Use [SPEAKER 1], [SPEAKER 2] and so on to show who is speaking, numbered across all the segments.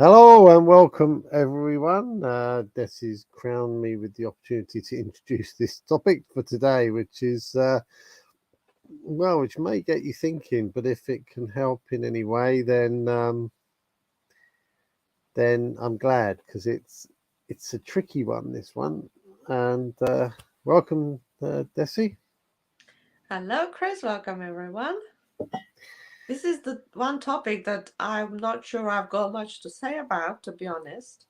[SPEAKER 1] Hello and welcome everyone. Desi's crowned me with the opportunity to introduce this topic for today, which is which may get you thinking, but if it can help in any way, then I'm glad because it's a tricky one. This one, and welcome, Desi.
[SPEAKER 2] Hello, Chris. Welcome, everyone. This is the one topic that I'm not sure I've got much to say about, to be honest.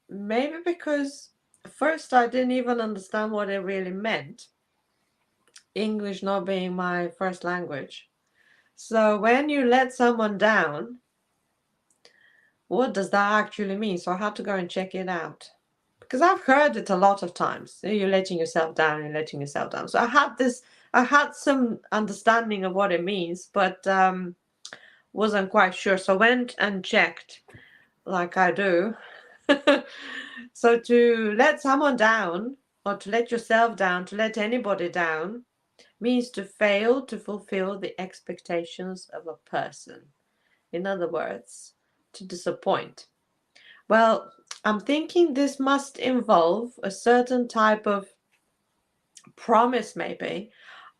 [SPEAKER 2] Maybe because first I didn't even understand what it really meant, English not being my first language. So when you let someone down, what does that actually mean? So I had to go and check it out. Because I've heard it a lot of times. You're letting yourself down, you're letting yourself down. So I had some understanding of what it means, but wasn't quite sure. So went and checked, like I do. So to let someone down, or to let yourself down, to let anybody down, means to fail to fulfill the expectations of a person. In other words, to disappoint. Well, I'm thinking this must involve a certain type of promise, maybe,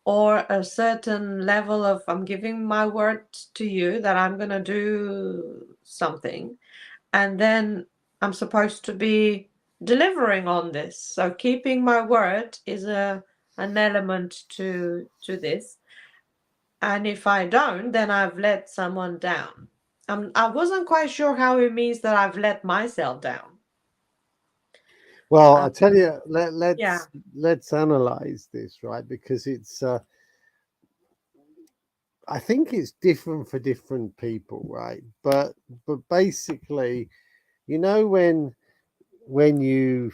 [SPEAKER 2] or a certain level of I'm giving my word to you that I'm going to do something, and then I'm supposed to be delivering on this. So keeping my word is an element to this. And if I don't, then I've let someone down. I wasn't quite sure how it means that I've let myself down.
[SPEAKER 1] Well, I
[SPEAKER 2] Um,
[SPEAKER 1] tell you,
[SPEAKER 2] yeah.
[SPEAKER 1] let's analyze this, right? Because it's I think it's different for different people, right? But basically, you know, when you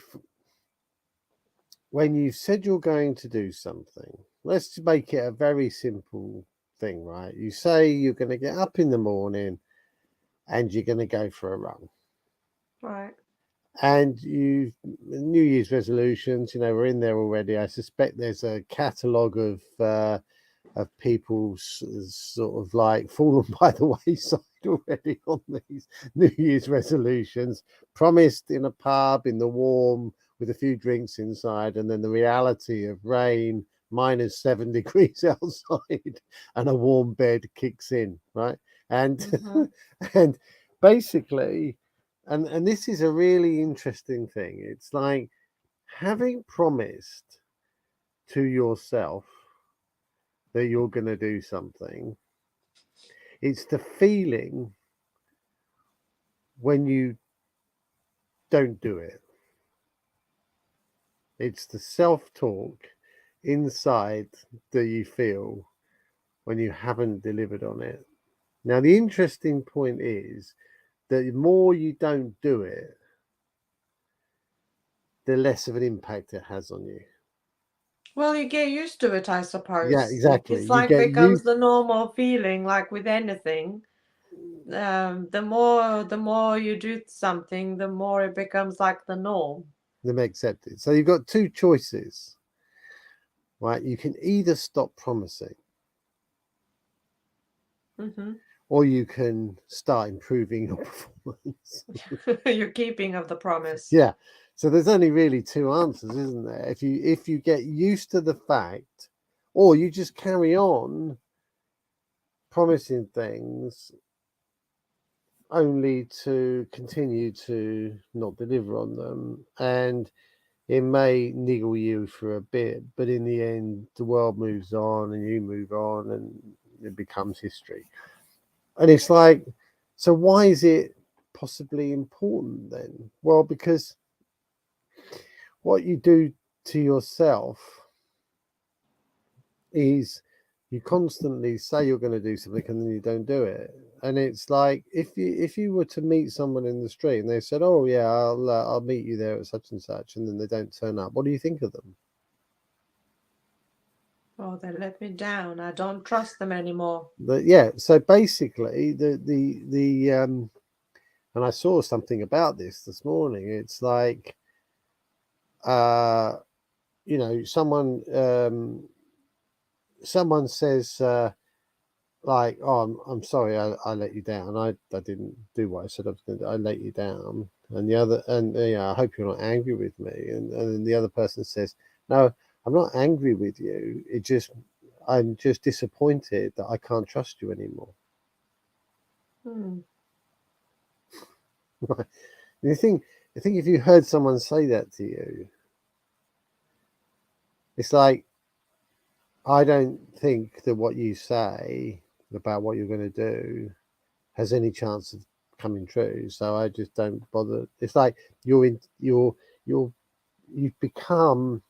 [SPEAKER 1] when you said you're going to do something, let's make it a very simple thing, right? You say you're going to get up in the morning and you're going to go for a run,
[SPEAKER 2] Right.
[SPEAKER 1] and you New Year's resolutions, we're in there already. I suspect there's a catalogue of people sort of like fallen by the wayside already on these New Year's resolutions, promised in a pub in the warm with a few drinks inside, and then the reality of rain, -7 degrees outside, and a warm bed kicks in, right? And
[SPEAKER 2] Mm-hmm.
[SPEAKER 1] and basically, and this is a really interesting thing. It's like having promised to yourself that you're going to do something. It's the feeling when you don't do it. It's the self talk inside that you feel when you haven't delivered on it. Now, the interesting point is that the more you don't do it, the less of an impact it has on you.
[SPEAKER 2] Well, you get used to it, I
[SPEAKER 1] Yeah,
[SPEAKER 2] suppose.
[SPEAKER 1] exactly.
[SPEAKER 2] It's
[SPEAKER 1] You
[SPEAKER 2] like
[SPEAKER 1] get
[SPEAKER 2] becomes
[SPEAKER 1] used.
[SPEAKER 2] the normal feeling, like with anything. The more you do something, the more it becomes like the norm.
[SPEAKER 1] Them accepted. So you've got two choices, right? You can either stop promising
[SPEAKER 2] Hmm.
[SPEAKER 1] or you can start improving your performance.
[SPEAKER 2] You're keeping of the promise.
[SPEAKER 1] Yeah. So there's only really two answers, isn't there? If you get used to the fact, or you just carry on promising things only to continue to not deliver on them, and it may niggle you for a bit, but in the end, the world moves on and you move on, and it becomes history. And it's like, so why is it possibly important then? Well, because what you do to yourself is you constantly say you're going to do something and then you don't do it. And it's like if you were to meet someone in the street and they said, "Oh yeah, I'll meet you there at such and such," and then they don't turn up, what do you think of them?
[SPEAKER 2] Oh, they let me down. I don't trust them anymore.
[SPEAKER 1] But yeah, so basically and I saw something about this morning. It's like uh someone says, like, oh, I'm sorry, I let you down. I didn't do what I said I was going to do. I let you down. And the other, and I hope you're not angry with me. And then the other person says, no, I'm not angry with you. I'm just disappointed that I can't trust you anymore.
[SPEAKER 2] Hmm.
[SPEAKER 1] You think if you heard someone say that to you, it's like, I don't think that what you say about what you're going to do has any chance of coming true. So I just don't bother. It's like you've become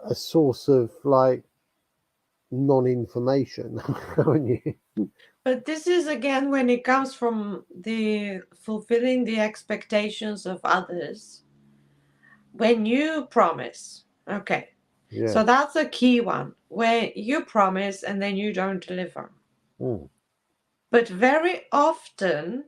[SPEAKER 1] a source of like non-information, haven't you?
[SPEAKER 2] But this is again when it comes from the fulfilling the expectations of others. When you promise, okay,
[SPEAKER 1] Yeah.
[SPEAKER 2] so that's a key one, where you promise and then you don't deliver.
[SPEAKER 1] Mm.
[SPEAKER 2] But very often,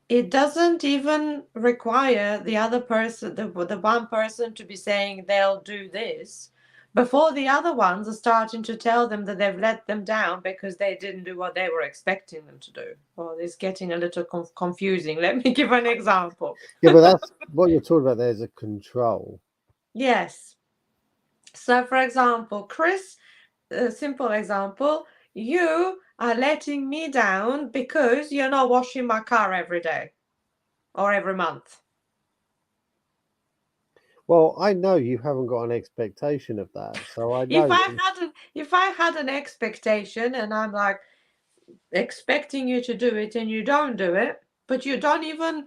[SPEAKER 2] it doesn't even require the other person, the one person to be saying they'll do this before the other ones are starting to tell them that they've let them down because they didn't do what they were expecting them to do. Well, it's getting a little confusing. Let me give an example.
[SPEAKER 1] Yeah, but that's what you're talking about. There's a control.
[SPEAKER 2] Yes. So, for example, Chris, a simple example, you are letting me down because you're not washing my car every day or every month.
[SPEAKER 1] Well, I know you haven't got an expectation of that, so I know that.
[SPEAKER 2] If I had an expectation and I'm like expecting you to do it and you don't do it, but you don't even,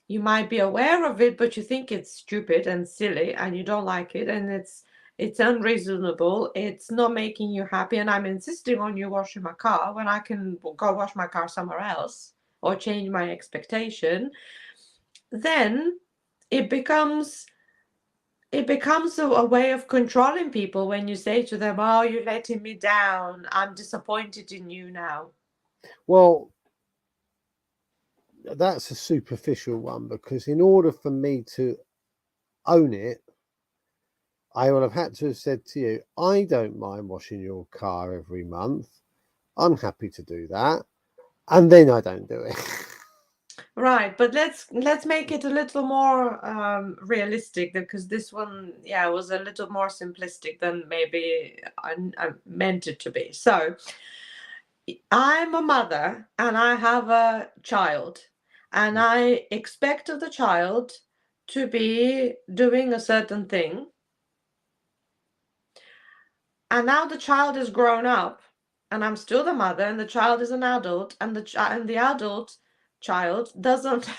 [SPEAKER 2] you might be aware of it, but you think it's stupid and silly and you don't like it and it's unreasonable, it's not making you happy, and I'm insisting on you washing my car when I can go wash my car somewhere else or change my expectation, then it becomes a way of controlling people when you say to them, oh, you're letting me down, I'm disappointed in you now.
[SPEAKER 1] Well, that's a superficial one, because in order for me to own it, I will have had to have said to you, I don't mind washing your car every month. I'm happy to do that. And then I don't do it.
[SPEAKER 2] Right, but let's make it a little more realistic, because this one, yeah, was a little more simplistic than maybe I meant it to be. So I'm a mother and I have a child, and I expect of the child to be doing a certain thing. And now the child is grown up, and I'm still the mother, and the child is an adult, and the adult child doesn't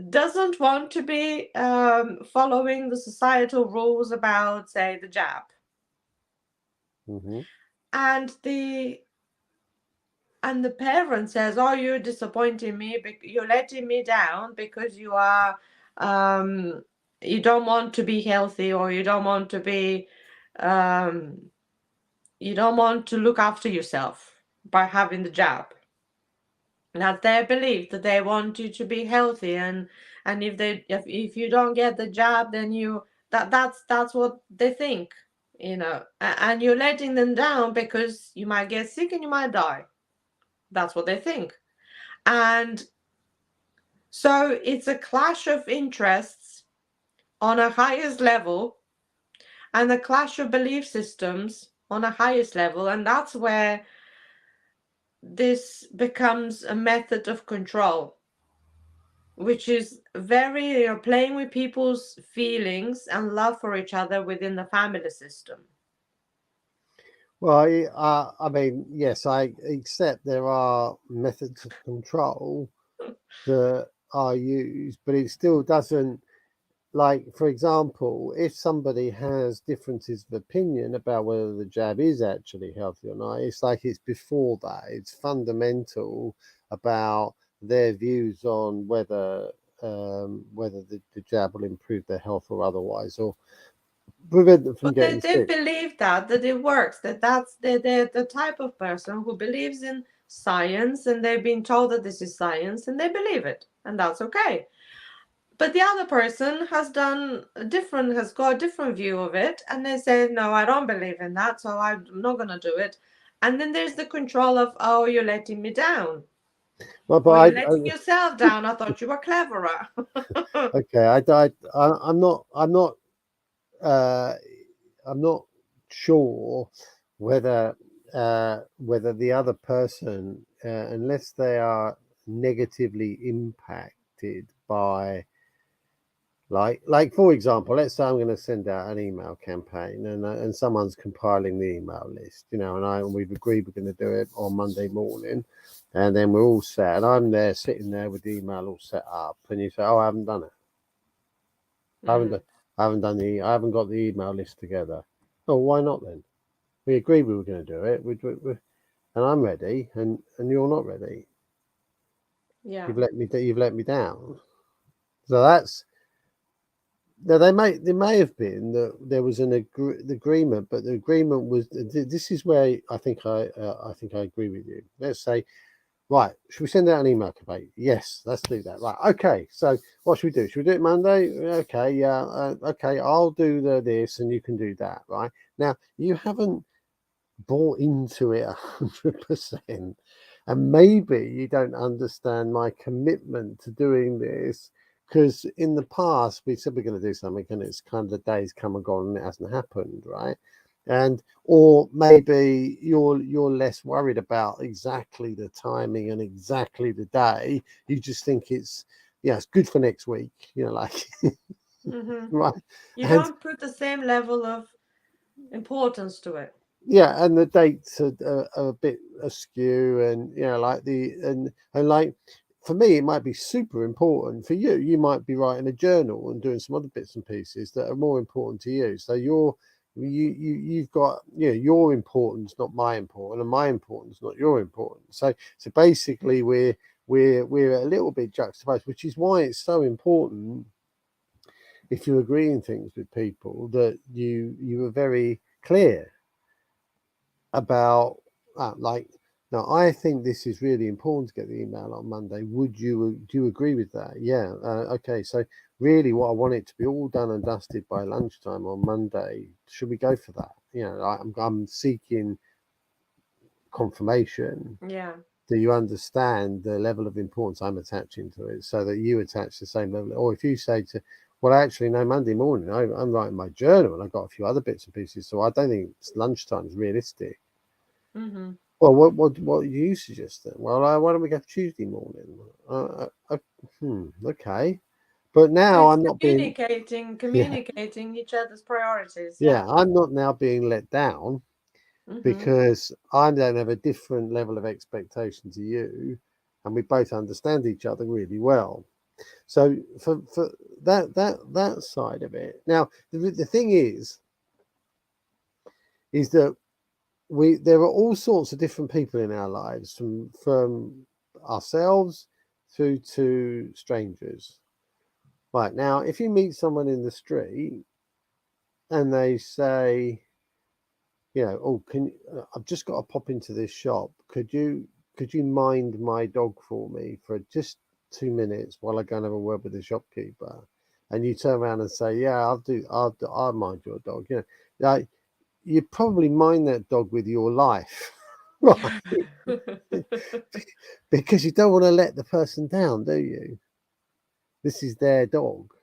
[SPEAKER 2] doesn't want to be following the societal rules about, say, the jab.
[SPEAKER 1] Mm-hmm.
[SPEAKER 2] And the parent says, "Oh, you're disappointing me. You're letting me down because um, you don't want to be healthy, or you don't want to be." Um, you don't want to look after yourself by having the jab. That's their belief, that they want you to be healthy, and if you don't get the jab, then that's what they think, and you're letting them down because you might get sick and you might die. That's what they think. And so it's a clash of interests on a highest level, and a clash of belief systems on a highest level, and that's where this becomes a method of control, which is very, playing with people's feelings and love for each other within the family system.
[SPEAKER 1] Well, I mean, yes, I accept there are methods of control that are used, but it still doesn't. Like, for example, if somebody has differences of opinion about whether the jab is actually healthy or not, it's like it's before that. It's fundamental about their views on whether the jab will improve their health or otherwise, or prevent them from
[SPEAKER 2] But they,
[SPEAKER 1] getting
[SPEAKER 2] they
[SPEAKER 1] sick.
[SPEAKER 2] believe that it works, that's they're the type of person who believes in science, and they've been told that this is science and they believe it, and that's okay. but the other person has got a different view of it, and they say, no, I don't believe in that, so I'm not going to do it. And then there's the control of, oh, you're letting me down.
[SPEAKER 1] Well,
[SPEAKER 2] Or you're letting yourself down. I thought you were cleverer.
[SPEAKER 1] okay, I'm not I'm not sure whether the other person, unless they are negatively impacted by, like for example, let's say I'm going to send out an email campaign, and someone's compiling the email list, and we've agreed we're going to do it on Monday morning, and then we're all set, and I'm there sitting there with the email all set up, and you say, oh, I haven't done it. I haven't got the email list together. Oh, why not then? We agreed we were going to do it. And I'm ready, and you're not ready.
[SPEAKER 2] Yeah.
[SPEAKER 1] You've let me down. So that's now there may have been that there was an agreement, but the agreement was, this is where I think I agree with you. Let's say, right, should we send out an email campaign? Yes, let's do that. Right, okay. So what should we do? Should we do it Monday? Okay, yeah. Okay, I'll do this, and you can do that. Right now, you haven't bought into it 100%, and maybe you don't understand my commitment to doing this, because in the past we said we're going to do something, and it's kind of the days come and gone, and it hasn't happened, right? And or maybe you're less worried about exactly the timing and exactly the day. You just think it's good for next week, like right.
[SPEAKER 2] You don't put the same level of importance to it.
[SPEAKER 1] Yeah, and the dates are a bit askew, and like and like for me, it might be super important. For you, you might be writing a journal and doing some other bits and pieces that are more important to you. So you've got your importance, not my importance, and my importance, not your importance. So basically, we're a little bit juxtaposed, which is why it's so important, if you're agreeing things with people, that you are very clear about now I think this is really important to get the email on Monday. Do you agree with that? Yeah. Okay, so really what I want it to be all done and dusted by lunchtime on Monday. Should we go for that? I'm seeking confirmation.
[SPEAKER 2] Yeah.
[SPEAKER 1] Do you understand the level of importance I'm attaching to it, so that you attach the same level? Or if you say to, well, actually, no, Monday morning, I'm writing my journal, and I've got a few other bits and pieces, so I don't think lunchtime is realistic. Well, what you suggest then? Well, why don't we go for Tuesday morning? Okay, but now I'm not being
[SPEAKER 2] communicating each other's priorities.
[SPEAKER 1] Yeah, I'm not now being let down because I don't have a different level of expectation to you, and we both understand each other really well. So for that side of it, now the thing is that there are all sorts of different people in our lives, from ourselves through to strangers. Right now, if you meet someone in the street and they say, oh, I've just got to pop into this shop. Could you mind my dog for me for just 2 minutes while I go and have a word with the shopkeeper? And you turn around and say, yeah, I'll mind your dog. Like, you probably mind that dog with your life, right? Because you don't want to let the person down, do you? This is their dog,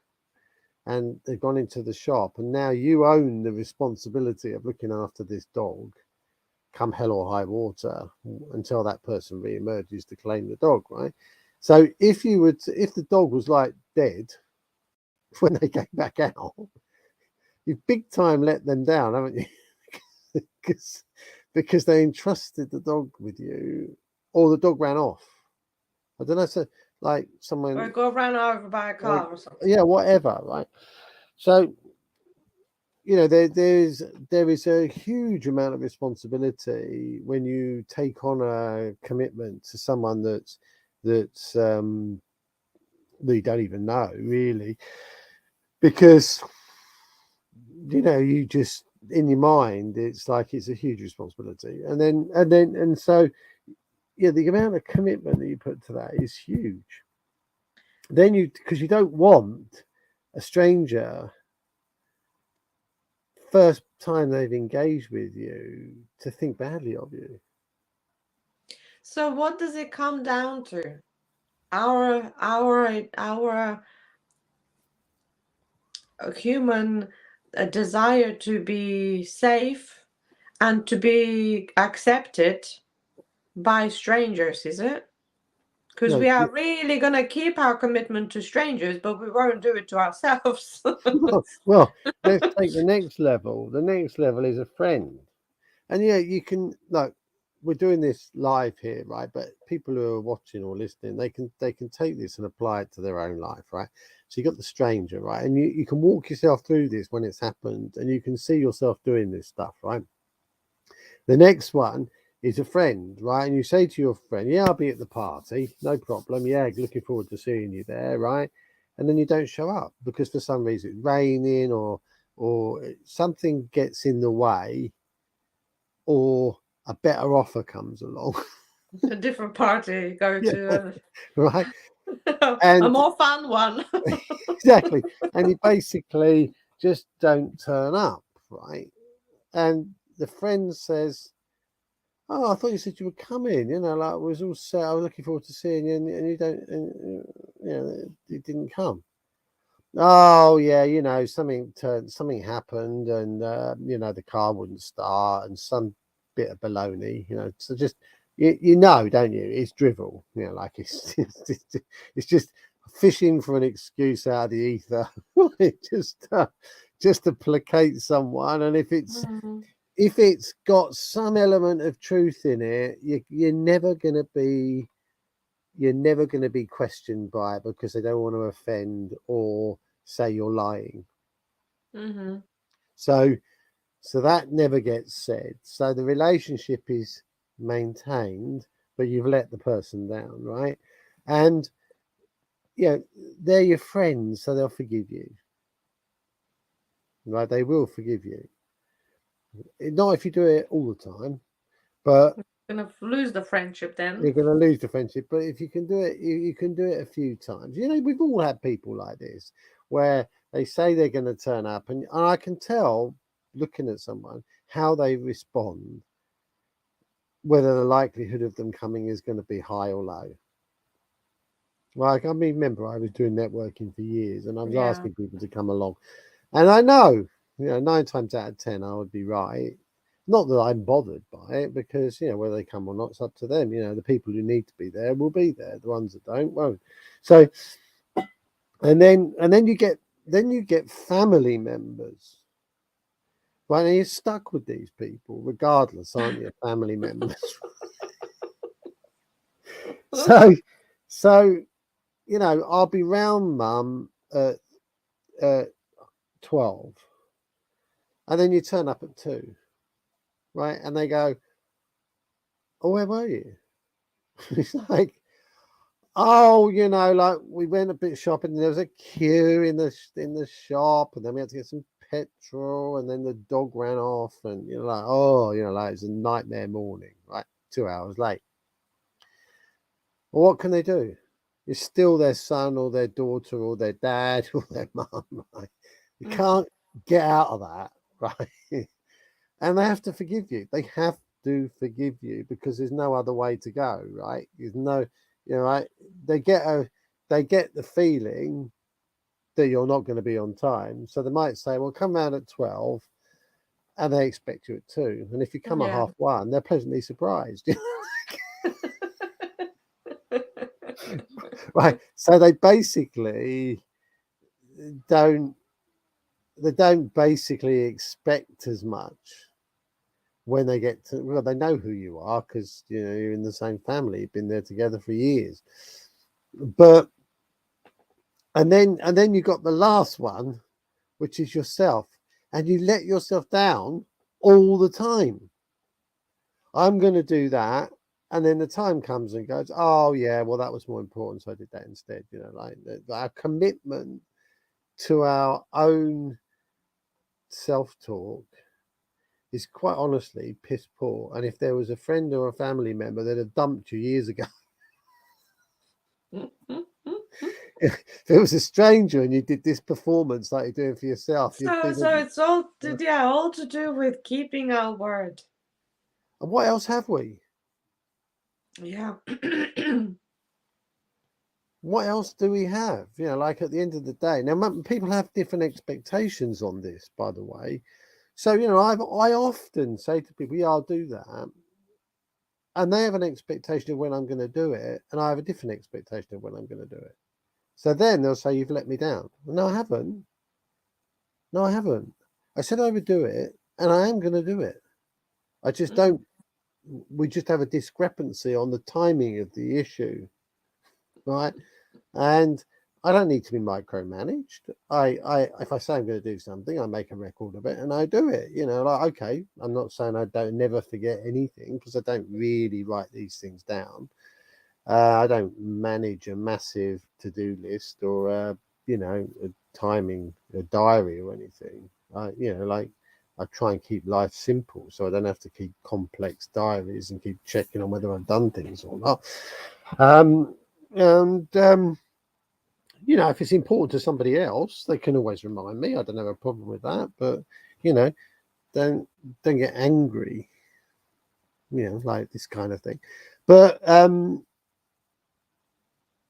[SPEAKER 1] and they've gone into the shop, and now you own the responsibility of looking after this dog, come hell or high water, until that person re-emerges to claim the dog, right? So if the dog was like dead when they came back out, you've big time let them down, haven't you? because they entrusted the dog with you, or the dog ran off. I don't know, so like someone,
[SPEAKER 2] or got ran over by a car or something.
[SPEAKER 1] Yeah, whatever, right? So there is a huge amount of responsibility when you take on a commitment to someone that you don't even know, really, because you just, in your mind, it's like it's a huge responsibility, and so the amount of commitment that you put to that is huge. then because you don't want a stranger first time they've engaged with you to think badly of you.
[SPEAKER 2] So what does it come down to? Our human desire to be safe and to be accepted by strangers, is it? Because
[SPEAKER 1] No,
[SPEAKER 2] we are really going to keep our commitment to strangers, but we won't do it to ourselves.
[SPEAKER 1] well, let's take the next level. The next level is a friend. And yeah, you can like we're doing this live here, right? But people who are watching or listening, they can take this and apply it to their own life, right? So you got the stranger, right? And you can walk yourself through this when it's happened and you can see yourself doing this stuff, right? The next one is a friend, right? And you say to your friend, yeah, I'll be at the party, no problem. Yeah, looking forward to seeing you there, right? And then you don't show up because for some reason it's raining or something gets in the way or a better offer comes along.
[SPEAKER 2] A different party, go
[SPEAKER 1] Yeah,
[SPEAKER 2] to
[SPEAKER 1] right.
[SPEAKER 2] a
[SPEAKER 1] And
[SPEAKER 2] more fun one.
[SPEAKER 1] exactly. And you basically just don't turn up, right? And the friend says, oh, I thought you said you were coming, like it was all set. I was looking forward to seeing you and you don't, and, you didn't come. Oh yeah, something happened and the car wouldn't start and some bit of baloney, so just don't you? It's drivel, like it's just fishing for an excuse out of the ether. Just to placate someone. And if it's got some element of truth in it, you're never gonna be questioned by it because they don't want to offend or say you're lying.
[SPEAKER 2] Mm-hmm.
[SPEAKER 1] So that never gets said. So the relationship is maintained, but you've let the person down, right? And they're your friends, so they'll forgive you. Right? They will forgive you. Not if you do it all the time, but
[SPEAKER 2] Gonna lose the friendship then.
[SPEAKER 1] you're going to lose the friendship. But if you can do it, you can do it a few times. We've all had people like this where they say they're going to turn up, and I can tell looking at someone how they respond, whether the likelihood of them coming is going to be high or low. Like, I mean, remember, I was doing networking for years and I was
[SPEAKER 2] Yeah.
[SPEAKER 1] asking people to come along. And I know, 9 times out of 10, I would be right. Not that I'm bothered by it because, whether they come or not, it's up to them. The people who need to be there will be there. The ones that don't won't. So, and then you get family members. Right, and you're stuck with these people regardless, aren't you? Family members. so I'll be round mum at 12, and then you turn up at 2, right? And they go, oh, where were you? It's like, oh, like we went a bit shopping and there was a queue in the shop and then we had to get some petrol and then the dog ran off and like, oh, like it's a nightmare morning, right? 2 hours late. Well, what can they do? It's still their son or their daughter or their dad or their mum, right? You can't get out of that, right? And they have to forgive you. They have to forgive you because there's no other way to go, right? There's no, right? They get the feeling that you're not going to be on time, so they might say, "Well, come round at 12," and they expect you at 2. And if you come at
[SPEAKER 2] Yeah.
[SPEAKER 1] 1:30, they're pleasantly surprised. Right, so they basically don't basically expect as much when they get to, well, they know who you are because you're in the same family, you've been there together for years. But and then you got the last one, which is yourself, and you let yourself down all the time. I'm going to do that. And then the time comes and goes, oh, yeah, well, that was more important. So I did that instead. Like our commitment to our own self talk is quite honestly piss poor. And if there was a friend or a family member that had dumped you years ago, if it was a stranger and you did this performance like you're doing for yourself, you'd
[SPEAKER 2] So,
[SPEAKER 1] be
[SPEAKER 2] so
[SPEAKER 1] the,
[SPEAKER 2] it's all to do with keeping our word.
[SPEAKER 1] and what else have we?
[SPEAKER 2] Yeah.
[SPEAKER 1] What else do we have? You know, like at the end of the day, now people have different expectations on this, by the way. So, you know, I often say to people, yeah, I'll do that. And they have an expectation of when I'm going to do it. And I have a different expectation of when I'm going to do it. So then they'll say, you've let me down. No, I haven't. No, I haven't. I said I would do it and I am going to do it. I just don't, we just have a discrepancy on the timing of the issue. Right. And I don't need to be micromanaged. If I say I'm going to do something, I make a record of it and I do it. You know, like okay, I'm not saying I don't never forget anything because I don't really write these things down. I don't manage a massive to-do list or you know, a timing a diary or anything. You know, like I try and keep life simple so I don't have to keep complex diaries and keep checking on whether I've done things or not. And you know, if it's important to somebody else, they can always remind me. I don't have a problem with that, but you know, don't get angry, you know, like this kind of thing. But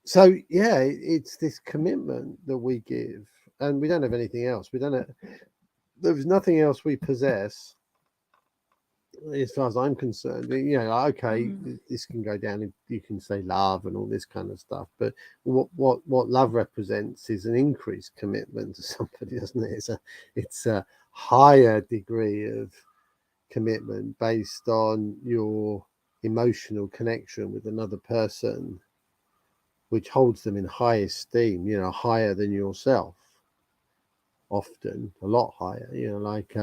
[SPEAKER 1] so yeah, it's this commitment that we give, and we don't have anything else. We don't have, there's nothing else we possess as far as I'm concerned. You know, okay, this can go down. You can say love and all this kind of stuff, but what love represents is an increased commitment to somebody, doesn't it? It's a higher degree of commitment based on your emotional connection with another person, which holds them in high esteem. You know, higher than yourself. Often, a lot higher. You know, like.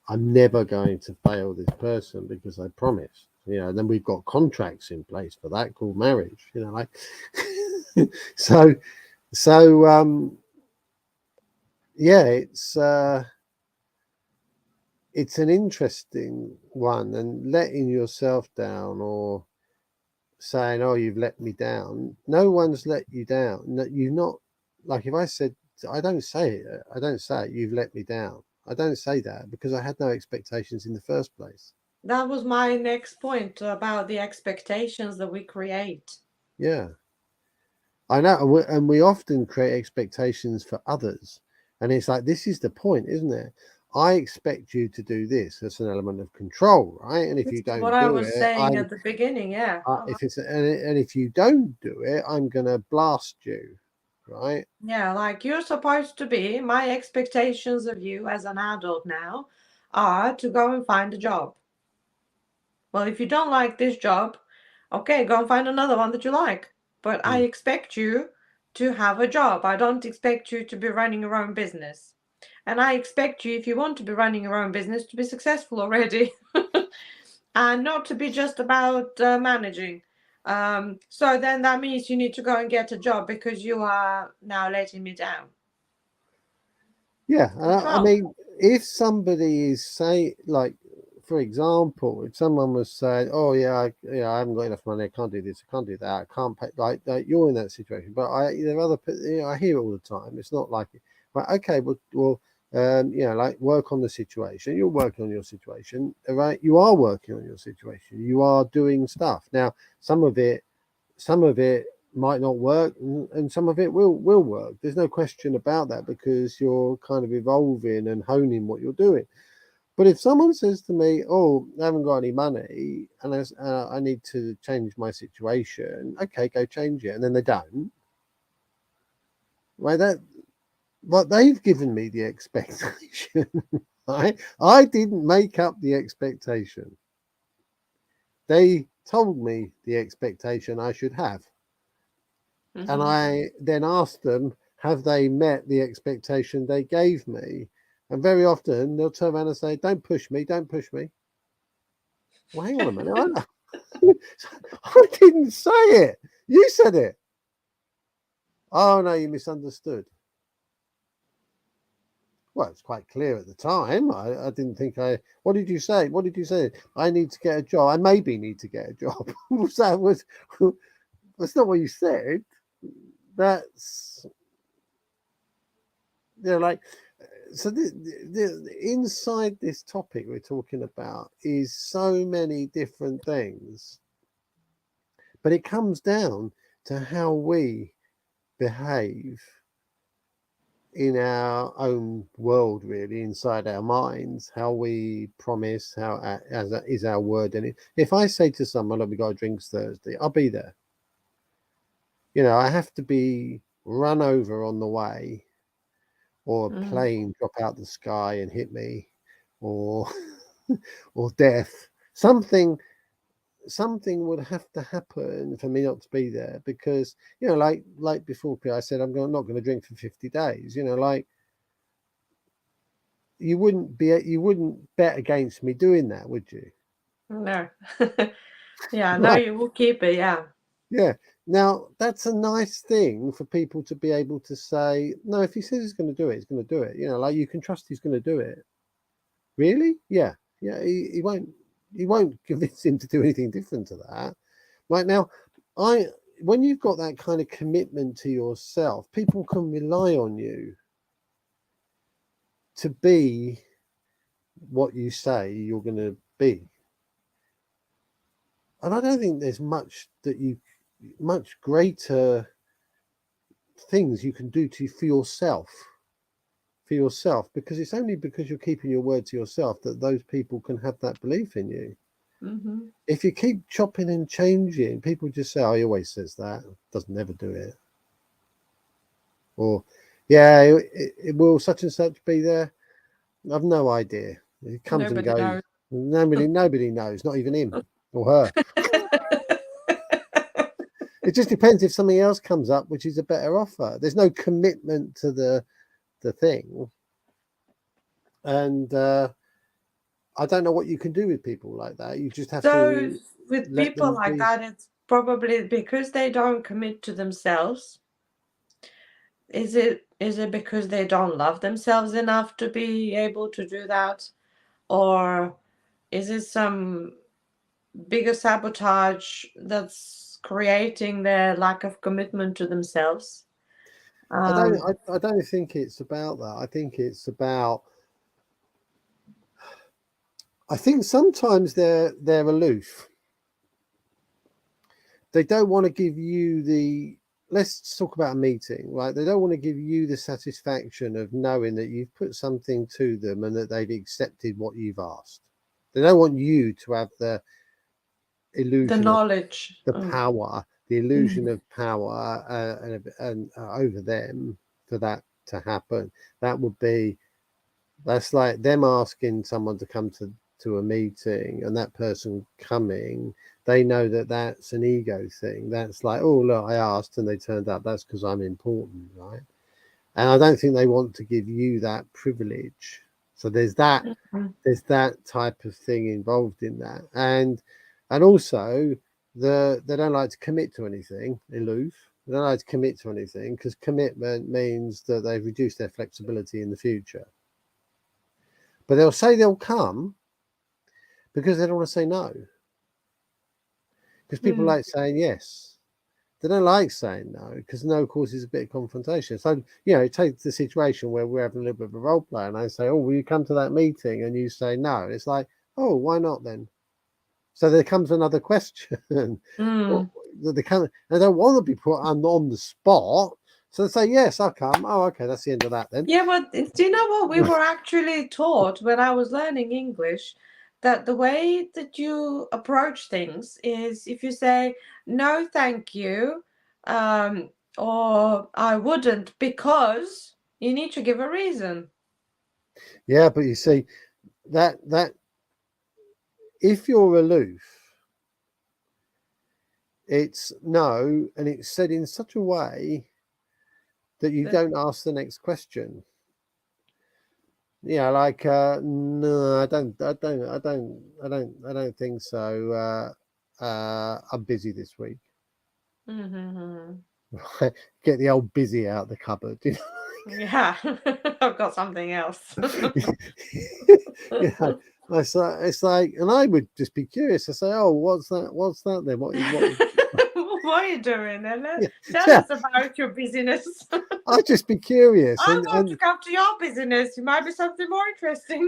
[SPEAKER 1] I'm never going to fail this person because I promised, you know, and then we've got contracts in place for that called marriage, you know, like, so, yeah, it's an interesting one, and letting yourself down or saying, oh, you've let me down. No one's let you down. No, you've not, like if I said, I don't say it, you've let me down. I don't say that because I had no expectations in the first place.
[SPEAKER 2] That was my next point about the expectations that we create.
[SPEAKER 1] Yeah, I know. And we often create expectations for others. And it's like, this is the point, isn't it? I expect you to do this. That's an element of control, right? And if
[SPEAKER 2] This
[SPEAKER 1] you
[SPEAKER 2] is what
[SPEAKER 1] don't
[SPEAKER 2] I
[SPEAKER 1] do
[SPEAKER 2] was
[SPEAKER 1] it,
[SPEAKER 2] saying at the beginning. Yeah.
[SPEAKER 1] if it's, and if you don't do it, I'm going to blast you, right?
[SPEAKER 2] Yeah, like you're supposed to be, my expectations of you as an adult now are to go and find a job. Well, if you don't like this job, okay, go and find another one that you like. But I expect you to have a job. I don't expect you to be running your own business. And I expect you, if you want to be running your own business, to be successful already and not to be just about managing. So then that means you need to go and get a job because you are now letting me down.
[SPEAKER 1] Yeah, I
[SPEAKER 2] Control.
[SPEAKER 1] mean, if somebody is say like, for example, if someone was saying, "Oh yeah, I haven't got enough money, I can't do this, I can't do that, I can't pay," like you're in that situation, but there are other, you know, I hear it all the time. It's not like, right, okay, well, you know, like work on the situation. You're working on your situation, right? You are working on your situation. You are doing stuff now. Some of it might not work, and some of it will work. There's no question about that because you're kind of evolving and honing what you're doing. But if someone says to me, "Oh, I haven't got any money and I need to change my situation," okay, go change it, and then they don't. Right? But they've given me the expectation. Right? I didn't make up the expectation. They told me the expectation I should have. And I then asked them, have they met the expectation they gave me? And very often they'll turn around and say, don't push me, don't push me. Well, hang on a minute. I didn't say it. You said it. Oh, no, you misunderstood. Well, it's quite clear at the time. I didn't think what did you say? What did you say? I need to get a job. I maybe need to get a job. That's not what you said. that's, like, so the inside this topic we're talking about is so many different things, but it comes down to how we behave in our own world, really, inside our minds, how we promise, how as is our word. And if I say to someone, "Look, we got drinks Thursday," I'll be there. I have to be run over on the way, or a plane drop out the sky and hit me, or or death. Something would have to happen for me not to be there, because like before, I said I'm not going to drink for 50 days. Like, you wouldn't bet against me doing that, would you?
[SPEAKER 2] No. Yeah, no, you will keep it.
[SPEAKER 1] Yeah. Now, that's a nice thing for people to be able to say, no, if he says he's going to do it, he's going to do it. Like, you can trust he's going to do it. Really? Yeah. He won't convince him to do anything different to that. Right now, when you've got that kind of commitment to yourself, people can rely on you to be what you say you're going to be. And I don't think there's much greater things you can do for yourself, because it's only because you're keeping your word to yourself that those people can have that belief in you. If you keep chopping and changing, people just say, "Oh, he always says that, doesn't ever do it," or "Yeah, it will such and such be there." I've no idea. It comes and goes. Nobody knows, not even him or her. It just depends if something else comes up, which is a better offer. There's no commitment to the thing, and I don't know what you can do with people like that. You just have to.
[SPEAKER 2] With people like that, it's probably because they don't commit to themselves. Is it because they don't love themselves enough to be able to do that, or is it some bigger sabotage that's creating their lack of commitment to themselves?
[SPEAKER 1] I don't think it's about that. I think it's about. I think sometimes they're aloof. They don't want to give you the. Let's talk about a meeting, right? They don't want to give you the satisfaction of knowing that you've put something to them and that they've accepted what you've asked. They don't want you to have the illusion,
[SPEAKER 2] the knowledge,
[SPEAKER 1] the power, the illusion of power and over them for that to happen. That's like them asking someone to come to a meeting, and that person coming, they know that that's an ego thing. That's like, "Oh, look, I asked and they turned up. That's because I'm important," right? And I don't think they want to give you that privilege. So there's that type of thing involved in that, and also they don't like to commit to anything. Aloof. They don't like to commit to anything because commitment means that they've reduced their flexibility in the future. But they'll say they'll come because they don't want to say no. Because people like saying yes. They don't like saying no, because no causes a bit of confrontation. So, take the situation where we're having a little bit of a role play and I say, "Oh, will you come to that meeting?" And you say no. It's like, "Oh, why not then?" So there comes another question. They don't want to be put on the spot. So they say, "Yes, I'll come." "Oh, okay, that's the end of that then."
[SPEAKER 2] Yeah, but do you know what we were actually taught when I was learning English? That the way that you approach things is if you say, "No, thank you," or "I wouldn't," because you need to give a reason.
[SPEAKER 1] Yeah, but you see, that if you're aloof, it's no, and it's said in such a way that you don't ask the next question. Like, "No, I don't think so. I'm busy this week." Get the old busy out the cupboard.
[SPEAKER 2] Yeah, I've got something else.
[SPEAKER 1] It's like, and I would just be curious. I say, "Oh, what's that then? What
[SPEAKER 2] What are you doing, Ellen?
[SPEAKER 1] Yeah,
[SPEAKER 2] Tell
[SPEAKER 1] yeah.
[SPEAKER 2] us about your business.
[SPEAKER 1] I'd just be curious.
[SPEAKER 2] I want to
[SPEAKER 1] And
[SPEAKER 2] come to your business. It might be something more interesting.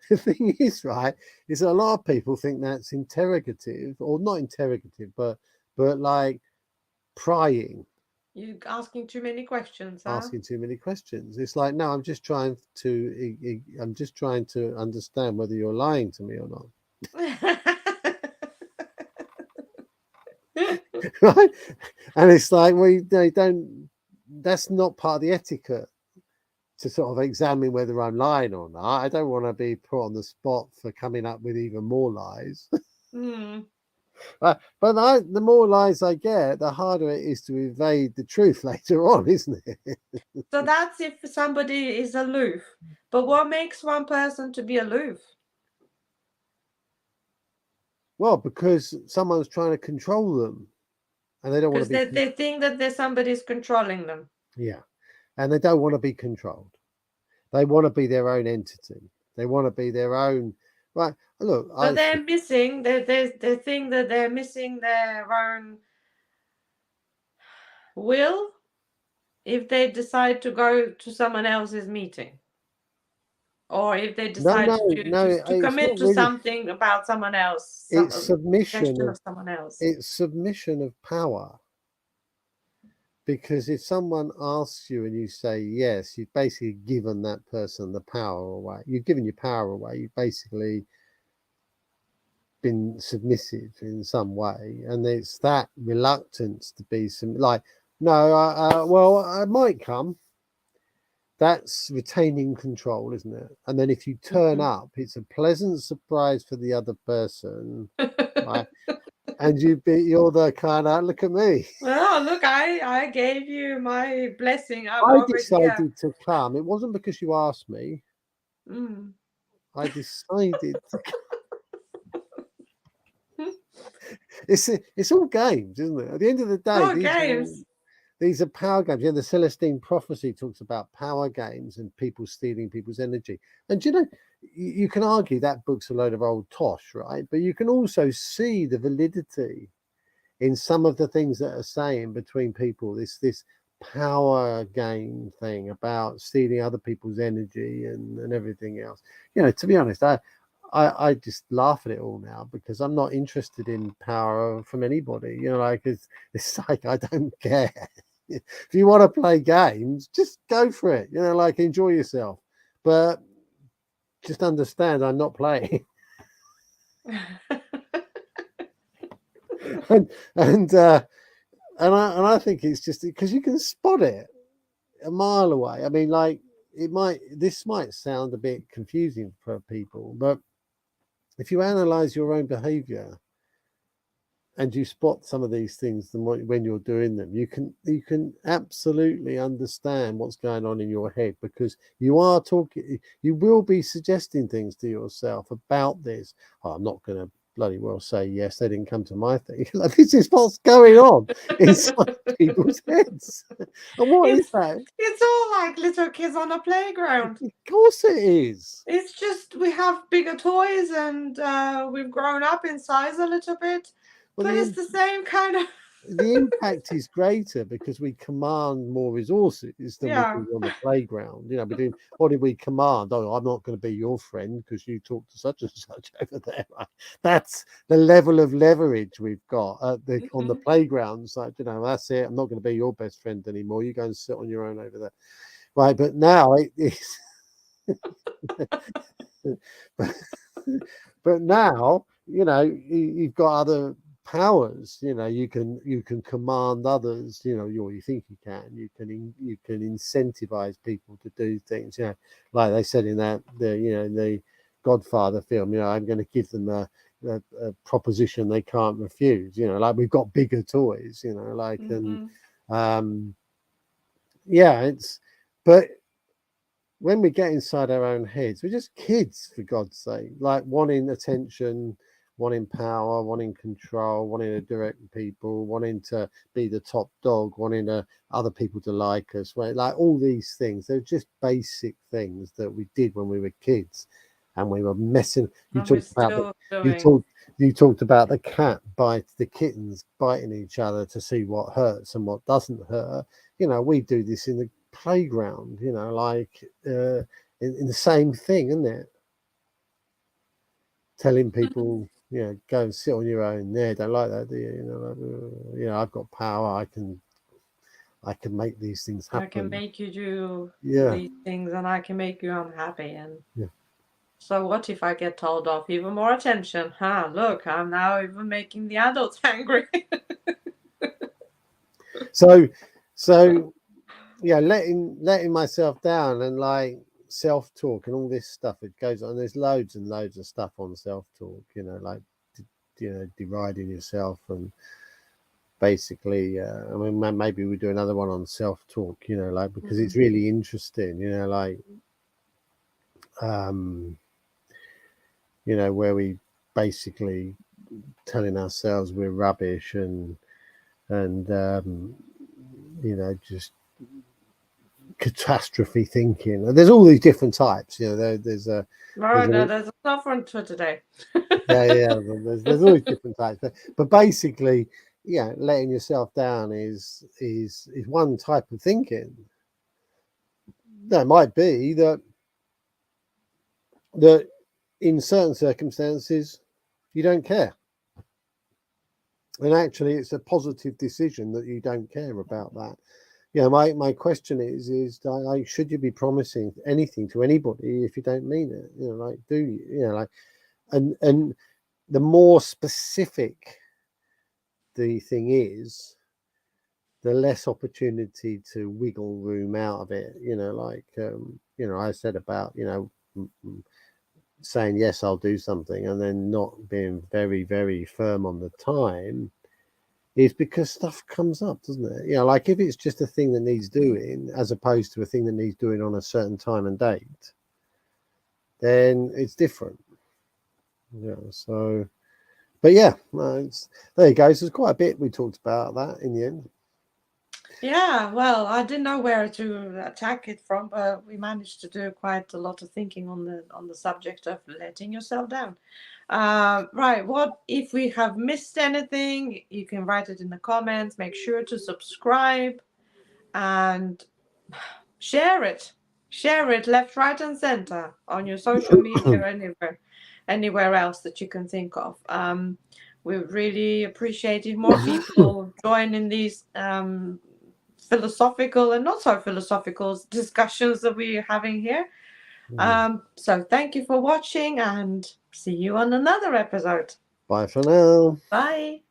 [SPEAKER 1] the thing is, right, is a lot of people think that's interrogative, or not interrogative, but like prying,
[SPEAKER 2] You're asking too many questions, huh?
[SPEAKER 1] asking too many questions. It's like, no, I'm just trying to understand whether you're lying to me or not. Right? And it's like, well, they don't, that's not part of the etiquette to sort of examine whether I'm lying or not. I don't want to be put on the spot for coming up with even more lies.
[SPEAKER 2] Hmm.
[SPEAKER 1] But the more lies I get, the harder it is to evade the truth later on, isn't it?
[SPEAKER 2] So that's if somebody is aloof. But what makes one person to be aloof?
[SPEAKER 1] Well, because someone's trying to control them, and they don't want
[SPEAKER 2] Because
[SPEAKER 1] to be.
[SPEAKER 2] they think that there's somebody's controlling them.
[SPEAKER 1] Yeah, and they don't want to be controlled. They want to be their own entity. They want to be their own. Right. Look,
[SPEAKER 2] So they're missing. They think that they're missing their own will if they decide to go to someone else's meeting, or if they decide
[SPEAKER 1] no,
[SPEAKER 2] to
[SPEAKER 1] it's
[SPEAKER 2] commit
[SPEAKER 1] not
[SPEAKER 2] to
[SPEAKER 1] really.
[SPEAKER 2] something about someone else, some
[SPEAKER 1] It's submission
[SPEAKER 2] suggestion
[SPEAKER 1] of.
[SPEAKER 2] of someone else.
[SPEAKER 1] It's submission of power. Because if someone asks you and you say yes, you've basically given that person the power away. You've given your power away. You've basically been submissive in some way, and it's that reluctance to be like, no, well, I might come. That's retaining control, isn't it? And then if you turn up, it's a pleasant surprise for the other person, right? And you're the kind of, look at me.
[SPEAKER 2] Well, look, I gave you my blessing. I'm
[SPEAKER 1] I
[SPEAKER 2] over here.
[SPEAKER 1] decided to come. It wasn't because you asked me.
[SPEAKER 2] Mm.
[SPEAKER 1] I decided to come. It's all games, isn't it? At the end of the day,
[SPEAKER 2] Oh, games.
[SPEAKER 1] These are power games. Yeah, the Celestine prophecy talks about power games and people stealing people's energy. And you can argue that book's a load of old tosh, right? But you can also see the validity in some of the things that are saying between people. This power game thing about stealing other people's energy and everything else. To be honest, I just laugh at it all now because I'm not interested in power from anybody. Like it's like I don't care. If you want to play games, just go for it. Like enjoy yourself, but just understand I'm not playing. and I think it's just because you can spot it a mile away. I mean, like this might sound a bit confusing for people, but if you analyze your own behavior and you spot some of these things when you're doing them, you can absolutely understand what's going on in your head, because you will be suggesting things to yourself about this. Oh, I'm not going to bloody well say yes, they didn't come to my thing. Like, this is what's going on inside people's heads. And what is that?
[SPEAKER 2] It's all like little kids on a playground.
[SPEAKER 1] Of course it is.
[SPEAKER 2] It's just we have bigger toys and we've grown up in size a little bit, but it's the same kind of.
[SPEAKER 1] The impact is greater because we command more resources than we do on the playground. What did we command? Oh, I'm not going to be your friend because you talk to such and such over there. Right? That's the level of leverage we've got on the playgrounds. Like, that's it. I'm not going to be your best friend anymore. You go and sit on your own over there. Right. But now it's but now, you've got other powers. You can command others. You think you can. You can incentivize people to do things. Like they said in the Godfather film. I'm going to give them a proposition they can't refuse. Like we've got bigger toys. And but when we get inside our own heads, we're just kids, for God's sake, like wanting attention, wanting power, wanting control, wanting to direct people, wanting to be the top dog, wanting other people to like us. Like all these things, they're just basic things that we did when we were kids, and we were messing. You talked you talked about the kittens biting each other to see what hurts and what doesn't hurt. You know, we do this in the playground, you know, like in the same thing, isn't it? Telling people, you know, go and sit on your own. Yeah, don't like that, do you? You know, like, you know, I've got power. I can make these things happen.
[SPEAKER 2] I can make you do
[SPEAKER 1] Yeah.
[SPEAKER 2] these things, and I can make you unhappy. And
[SPEAKER 1] Yeah.
[SPEAKER 2] so what if I get told off? Even more attention. Look, I'm now even making the adults angry.
[SPEAKER 1] So yeah, letting myself down and like self-talk and all this stuff, it goes on. There's loads and loads of stuff on self-talk, you know, like you know, deriding yourself, and basically I mean, maybe we do another one on self-talk, you know, like, because it's really interesting, you know, like you know, where we basically telling ourselves we're rubbish and you know, just catastrophe thinking. And there's all these different types, you know. There's a
[SPEAKER 2] There's enough for today.
[SPEAKER 1] yeah, there's always different types, but basically, yeah, letting yourself down is one type of thinking. That might be that in certain circumstances you don't care, and actually it's a positive decision that you don't care about that. Yeah, my question is like, should you be promising anything to anybody if you don't mean it? You know, like, do you? You know, like, and the more specific the thing is, the less opportunity to wiggle room out of it. You know, like you know, I said about, you know, saying yes, I'll do something, and then not being very, very firm on the time. Is because stuff comes up, doesn't it? You know, like if it's just a thing that needs doing, as opposed to a thing that needs doing on a certain time and date, then it's different. Yeah. So, but yeah, there you go. So there's quite a bit we talked about that in the end.
[SPEAKER 2] Yeah, well, I didn't know where to attack it from, but we managed to do quite a lot of thinking on the subject of letting yourself down. Right, what if we have missed anything? You can write it in the comments. Make sure to subscribe and share it. Share it left, right, and center on your social media, anywhere else that you can think of. We really appreciate if more people join in these philosophical and not so philosophical discussions that we're having here. So thank you for watching, and see you on another episode.
[SPEAKER 1] Bye for now.
[SPEAKER 2] Bye.